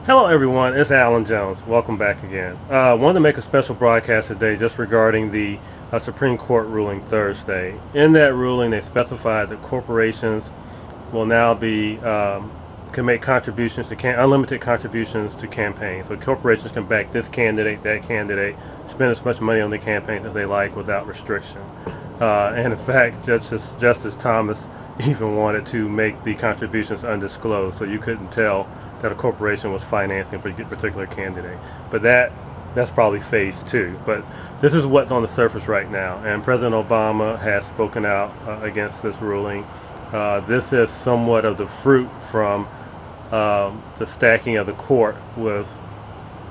Hello everyone, it's Alan Jones. Welcome back again. I wanted to make a special broadcast today just regarding the Supreme Court ruling Thursday. In that ruling, they specified that corporations will now can make contributions to unlimited contributions to campaigns. So corporations can back this candidate, that candidate, spend as much money on the campaign as they like without restriction. And in fact, Justice Thomas even wanted to make the contributions undisclosed, so you couldn't tell that a corporation was financing a particular candidate. But that's probably phase two. But this is what's on the surface right now, and President Obama has spoken out against this ruling. This is somewhat of the fruit from the stacking of the court with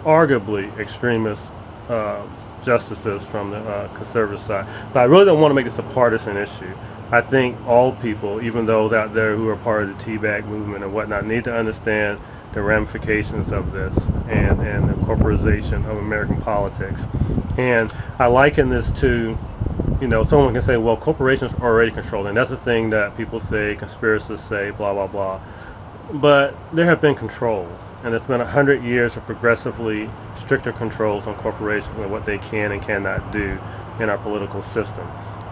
arguably extremist justices from the conservative side. But I really don't want to make this a partisan issue. I think all people, even those out there who are part of the Teabag movement and whatnot, need to understand the ramifications of this and the corporatization of American politics. And I liken this to, someone can say, well, corporations are already controlled, and that's the thing that people say, conspiracists say, blah, blah, blah. But there have been controls, and it's been 100 years of progressively stricter controls on corporations and what they can and cannot do in our political system.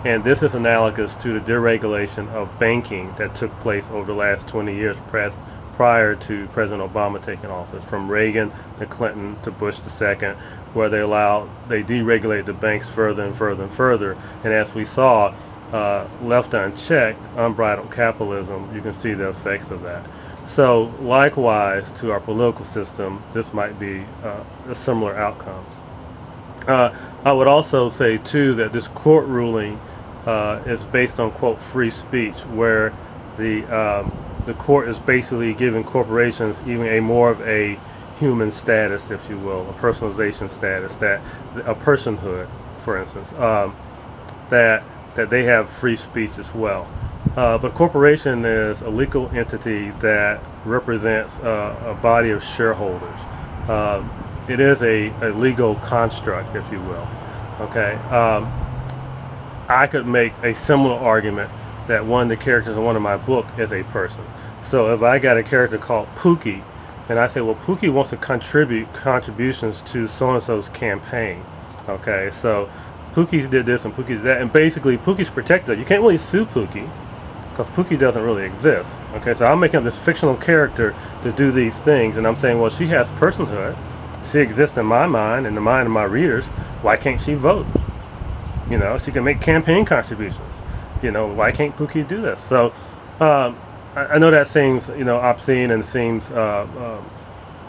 And this is analogous to the deregulation of banking that took place over the last 20 years prior to President Obama taking office, from Reagan to Clinton to Bush II, where they deregulated the banks further and further and further. And as we saw, left unchecked, unbridled capitalism, you can see the effects of that. So likewise to our political system, this might be a similar outcome. I would also say too that this court ruling is based on, quote, free speech, where the court is basically giving corporations even a more of a human status, if you will, a personalization status, that a personhood, for instance, that they have free speech as well. But corporation is a legal entity that represents a body of shareholders. It is a legal construct, if you will. Okay. I could make a similar argument that one of the characters in one of my books is a person. So if I got a character called Pookie, and I say, well, Pookie wants to contribute contributions to so-and-so's campaign. Okay, so Pookie did this and Pookie did that, and basically Pookie's protected. You can't really sue Pookie because Pookie doesn't really exist. Okay, so I'm making up this fictional character to do these things, and I'm saying, well, she has personhood. She exists in my mind and the mind of my readers. Why can't she vote? She can make campaign contributions. Why can't Pookie do this? So I know that seems, obscene and seems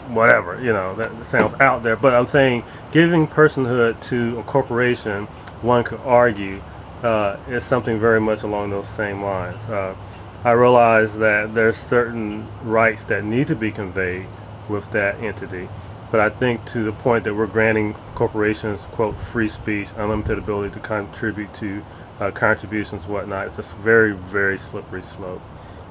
whatever, that sounds out there. But I'm saying giving personhood to a corporation, one could argue, is something very much along those same lines. I realize that there's certain rights that need to be conveyed with that entity. But I think to the point that we're granting corporations, quote, free speech, unlimited ability to contribute to contributions, whatnot, it's a very, very slippery slope.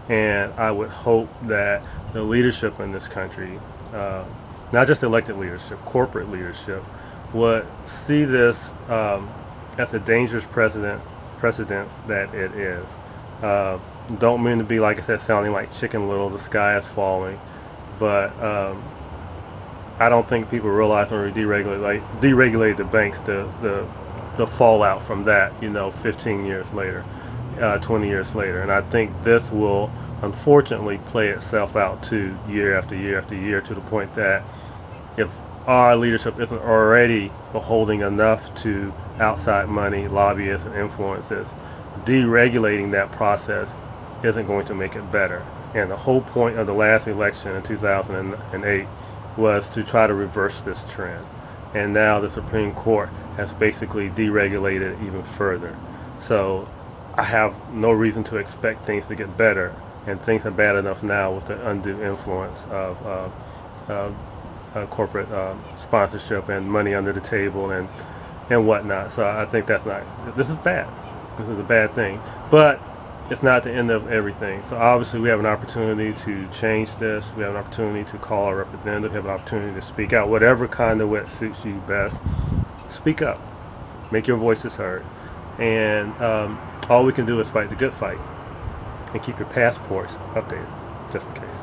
And I would hope that the leadership in this country, not just elected leadership, corporate leadership, would see this as a dangerous precedence that it is. Don't mean to be, like I said, sounding like Chicken Little, the sky is falling, but I don't think people realize when we deregulate the banks, the fallout from that, 15 years later, 20 years later. And I think this will unfortunately play itself out too, year after year after year, to the point that if our leadership isn't already beholding enough to outside money, lobbyists, and influences, deregulating that process isn't going to make it better. And the whole point of the last election in 2008 was to try to reverse this trend. And now the Supreme Court has basically deregulated it even further. So I have no reason to expect things to get better, and things are bad enough now with the undue influence of corporate sponsorship and money under the table and whatnot. So I think this is bad. This is a bad thing. But it's not the end of everything. So obviously we have an opportunity to change this. We have an opportunity to call our representative. We have an opportunity to speak out. Whatever conduit suits you best, speak up. Make your voices heard. And all we can do is fight the good fight and keep your passports updated, just in case.